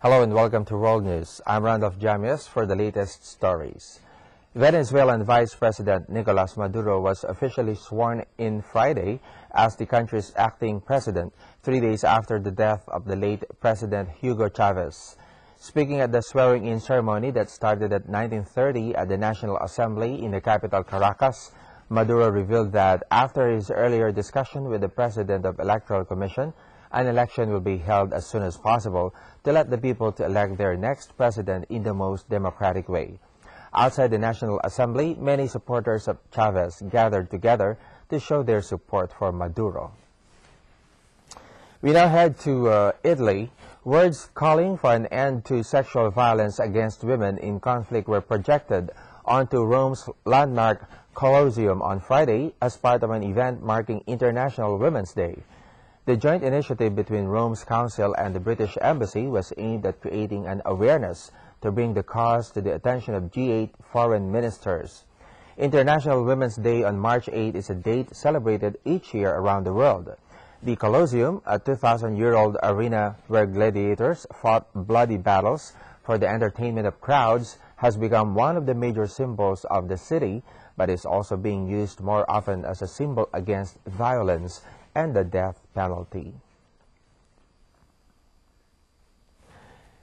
Hello and welcome to World News. I'm Randolf Jamias for the latest stories. Venezuelan Vice President Nicolas Maduro was officially sworn in Friday as the country's acting president, 3 days after the death of the late President Hugo Chavez. Speaking at the swearing-in ceremony that started at 19:30 at the National Assembly in the capital Caracas, Maduro revealed that after his earlier discussion with the President of Electoral Commission, an election will be held as soon as possible to let the people to elect their next president in the most democratic way. Outside the National Assembly, many supporters of Chavez gathered together to show their support for Maduro. We now head to Italy. Words calling for an end to sexual violence against women in conflict were projected onto Rome's landmark Colosseum on Friday as part of an event marking International Women's Day. The joint initiative between Rome's Council and the British Embassy was aimed at creating an awareness to bring the cause to the attention of G8 foreign ministers. International Women's Day on March 8 is a date celebrated each year around the world. The Colosseum, a 2,000-year-old arena where gladiators fought bloody battles for the entertainment of crowds, has become one of the major symbols of the city, but is also being used more often as a symbol against violence and the death penalty.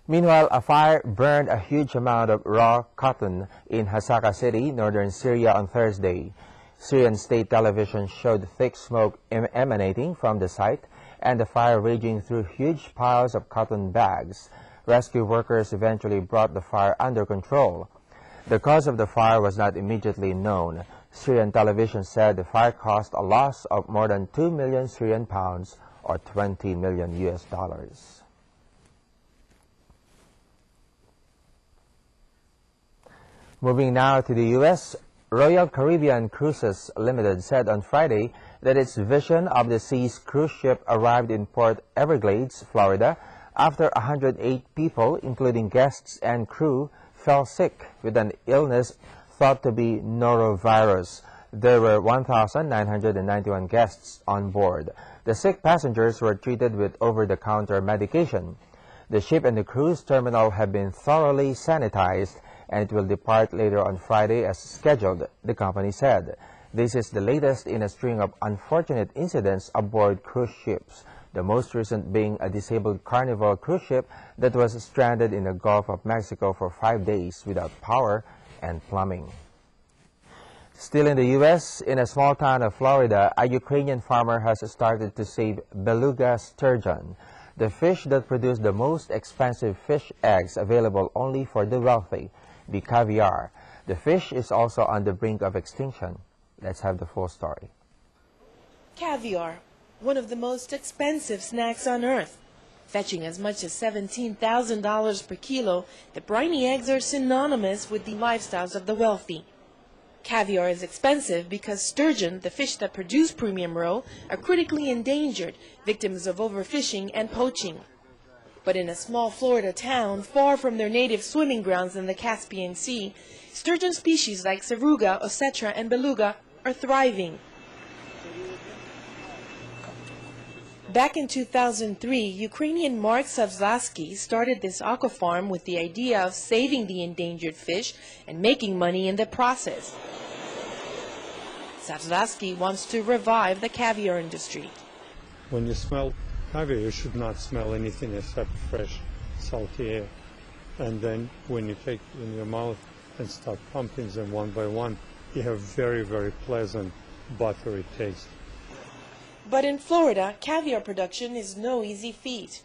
Meanwhile, a fire burned a huge amount of raw cotton in Hasaka City, northern Syria on Thursday. Syrian state television showed thick smoke emanating from the site and the fire raging through huge piles of cotton bags. Rescue workers eventually brought the fire under control. The cause of the fire was not immediately known. Syrian television said the fire caused a loss of more than 2 million Syrian pounds or $20 million US. Moving now to the U.S., Royal Caribbean Cruises Ltd. said on Friday that its Vision of the Seas cruise ship arrived in Port Everglades, Florida, after 108 people, including guests and crew, fell sick with an illness thought to be norovirus. There were 1,991 guests on board. The sick passengers were treated with over-the-counter medication. The ship and the cruise terminal have been thoroughly sanitized, and it will depart later on Friday as scheduled, the company said. This is the latest in a string of unfortunate incidents aboard cruise ships, the most recent being a disabled Carnival cruise ship that was stranded in the Gulf of Mexico for 5 days without power and plumbing. Still in the U.S., in a small town of Florida, a Ukrainian farmer has started to save Beluga sturgeon, the fish that produce the most expensive fish eggs available only for the wealthy, the caviar. The fish is also on the brink of extinction. Let's have the full story. Caviar, one of the most expensive snacks on earth. Fetching as much as $17,000 per kilo, the briny eggs are synonymous with the lifestyles of the wealthy. Caviar is expensive because sturgeon, the fish that produce premium roe, are critically endangered, victims of overfishing and poaching. But in a small Florida town, far from their native swimming grounds in the Caspian Sea, sturgeon species like Saruga, Osetra, and Beluga are thriving. Back in 2003, Ukrainian Mark Savzasky started this aquafarm with the idea of saving the endangered fish and making money in the process. Savzasky wants to revive the caviar industry. When you smell caviar, you should not smell anything except fresh, salty air. And then when you take it in your mouth and start pumping them one by one, you have very, very pleasant, buttery taste. But in Florida, caviar production is no easy feat.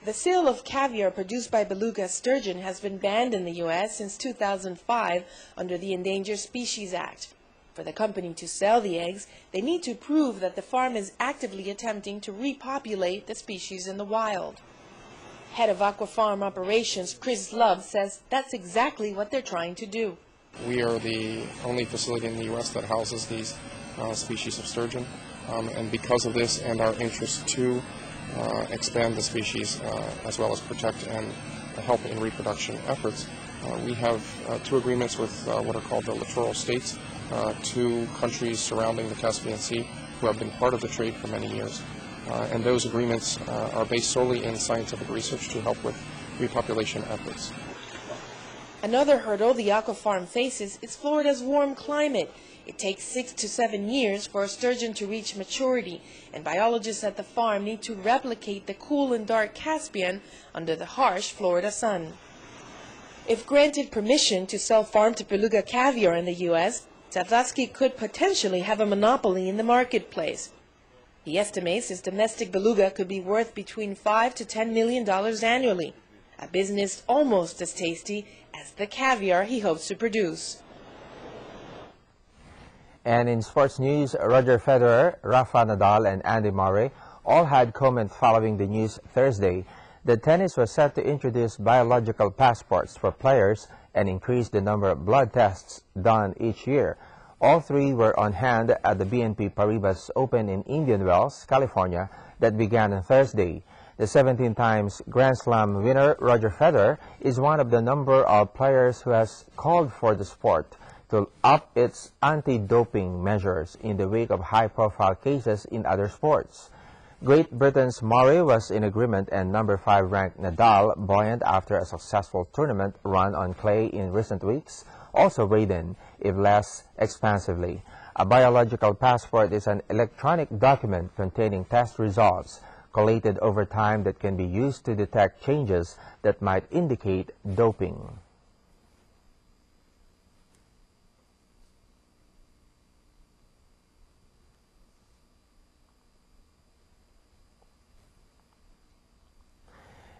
The sale of caviar produced by Beluga sturgeon has been banned in the U.S. since 2005 under the Endangered Species Act. For the company to sell the eggs, they need to prove that the farm is actively attempting to repopulate the species in the wild. Head of Aquafarm Operations, Chris Love, says that's exactly what they're trying to do. We are the only facility in the U.S. that houses these species of sturgeon. And because of this and our interest to expand the species as well as protect and help in reproduction efforts, we have 2 agreements with what are called the littoral states, 2 countries surrounding the Caspian Sea who have been part of the trade for many years. And those agreements are based solely in scientific research to help with repopulation efforts. Another hurdle the aqua farm faces is Florida's warm climate. It takes 6 to 7 years for a sturgeon to reach maturity, and biologists at the farm need to replicate the cool and dark Caspian under the harsh Florida sun. If granted permission to sell farm-to-beluga caviar in the U.S., Zavlatsky could potentially have a monopoly in the marketplace. He estimates his domestic beluga could be worth between $5 to $10 million annually, a business almost as tasty as the caviar he hopes to produce. And in sports news, Roger Federer, Rafa, Nadal, and Andy Murray all had comment following the news Thursday that tennis was set to introduce biological passports for players and increase the number of blood tests done each year. All three were on hand at the BNP Paribas Open in Indian Wells, California, that began on Thursday. The 17 times Grand Slam winner, Roger Federer, is one of the number of players who has called for the sport to up its anti-doping measures in the wake of high-profile cases in other sports. Great Britain's Murray was in agreement, and number 5 ranked Nadal, buoyant after a successful tournament run on clay in recent weeks, also weighed in, if less expansively. A biological passport is an electronic document containing test results collated over time that can be used to detect changes that might indicate doping.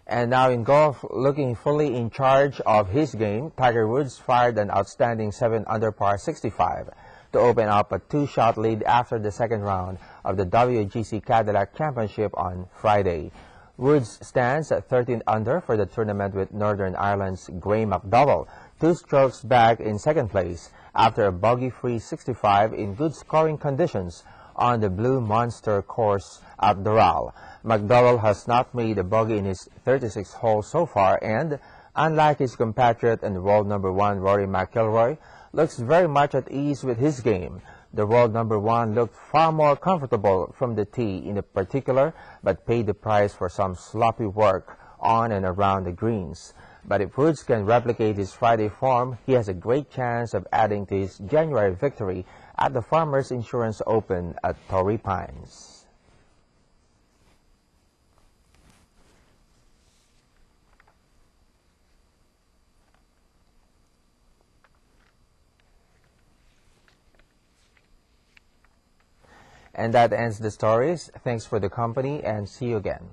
And now in golf, looking fully in charge of his game, Tiger Woods fired an outstanding 7-under par 65 to open up a 2-shot lead after the second round of the WGC Cadillac Championship on Friday. Woods stands at 13 under for the tournament, with Northern Ireland's Graham McDowell 2 strokes back in second place after a bogey-free 65 in good scoring conditions on the Blue Monster course at Doral. McDowell has not made a bogey in his 36th hole so far, and, unlike his compatriot and world number 1 Rory McIlroy, looks very much at ease with his game. The world number 1 looked far more comfortable from the tee in particular, but paid the price for some sloppy work on and around the greens. But if Woods can replicate his Friday form, he has a great chance of adding to his January victory at the Farmers Insurance Open at Torrey Pines. And that ends the stories. Thanks for the company, and see you again.